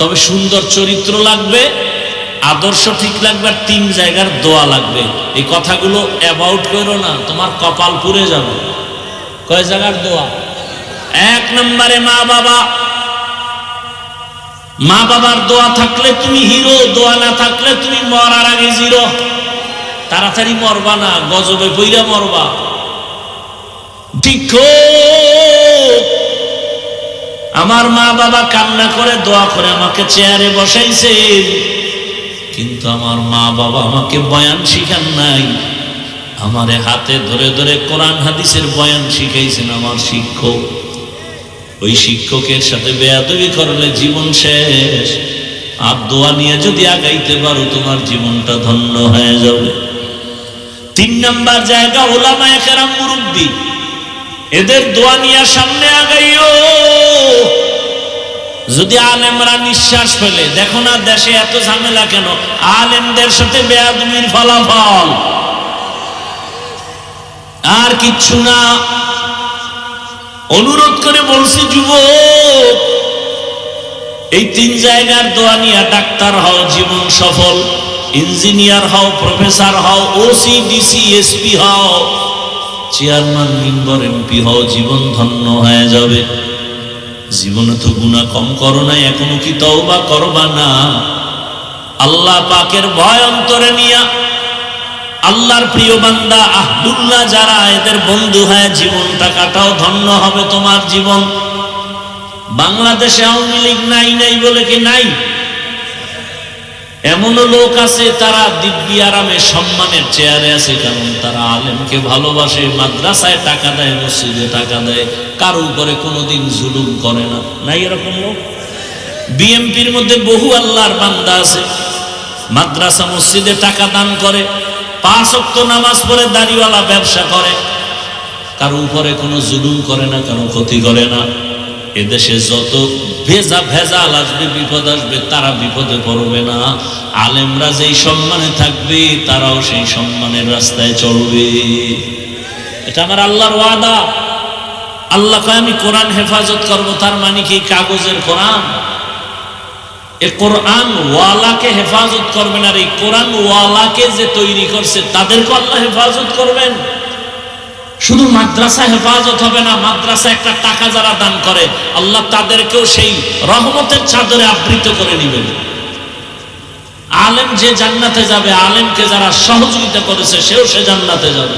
তবে সুন্দর চরিত্র লাগবে, আদর্শ ঠিক লাগবে, আর 3 জায়গার দোয়া লাগবে। এই কথাগুলো অ্যাবাউট করো না, তোমার কপাল পুড়ে যাবে। কয় জায়গার দোয়া? 1 নম্বরে মা বাবা। মা বাবার দোয়া থাকলে তুমি হিরো, দোয়া না থাকলে তুমি মরার আগে জিরো। তাড়াতাড়ি মরবা না, গজবে পইরা মরবা। ঠিক আমার মা বাবা কান্না করে দোয়া করে আমাকে চেয়ারে বসাইছে, কিন্তু আমার মা বাবা আমাকে বয়ান শিখান নাই, আমারে হাতে ধরে ধরে কোরআন হাদিসের বয়ান শিখাইছেন আমার শিক্ষক। ওই শিক্ষকের সাথে বেয়াদবি করলে জীবন শেষ। আর দোয়া নিয়ে যদি আগাইতে পারো তোমার জীবনটা ধন্য হয়ে যাবে। 3 নম্বর জায়গা উলামায়ে কেরাম, মুরব্বী, এদের দোয়া নিয়ে সামনে আগাইও। যদি আলেমরা নিঃশ্বাস ফেলে, দেখো না দেশে এত ঝামেলা কেন? আলেমদের সাথে বেয়াদবির ফলাফল, আর কিচ্ছু না। অনুরোধ করে বলছি যুবক, এই 3 জায়গার দোয়া নিয়ে ডাক্তার হও, জীবন সফল। ইঞ্জিনিয়ার হও, প্রফেসর হও, ওসি ডিসি এসপি হও, চেয়ারম্যান মেম্বার এমপি হও, জীবন ধন্য হয়ে যাবে। জীবনে তো গুনাহ কম করো নাই, এখনো কি তওবা করবা না? আল্লাহ পাকের ভয় অন্তরে নিয়া আল্লাহর প্রিয় বান্দা আহদুল্লাহ যারা, এদের বন্ধু হয়ে জীবনটা কাটাও, ধন্য হবে তোমার জীবন। বাংলাদেশে আওয়ামী লীগ নাই নাই বলে কি নাই? এমনও লোক আছে তারা দিব্যি আরামে সম্মানের চেয়ারে আছে, কারণ তারা আলেমকে ভালোবাসে, মাদ্রাসায় টাকা দেয়, মসজিদে টাকা দেয়, কারো উপরে কোনোদিন জুলুম করে না। নাই এরকম লোক? বিএমপির মধ্যে বহু আল্লাহর বান্দা আছে, মাদ্রাসা মসজিদে টাকা দান করে, 5 ওয়াক্ত নামাজ পড়ে, দাড়িওয়ালা ব্যবসা করে, কারো উপরে কোনো জুলুম করে না, কারো ক্ষতি করে না। এদেশে যত ভেজাল আসবে, বিপদ আসবে, তারা বিপদে পড়বে না। আলেমরা যেই সম্মানে থাকবে, তারাও সেই সম্মানের রাস্তায় চলবে। এটা আমার আল্লাহর ওয়াদা। আল্লাহ কয় আমি কোরআন হেফাজত করব, তার মানে কি কাগজের কোরআন? এই কোরআন ওয়ালাকে হেফাজত করবেন, আর এই কোরআন ওয়ালাকে যে তৈরি করছে তাদেরকে আল্লাহ হেফাজত করবেন। শুধু মাদ্রাসা হেফাজত হবে না, মাদ্রাসা একটা টাকা যারা দান করে, আল্লাহ তাদেরকেও সেই রহমতের চাদরে আবৃত করে নেবেন। আলেম যে জান্নাতে যাবে, আলেমকে যারা সহযোগিতা করেছে সেও সে জান্নাতে যাবে।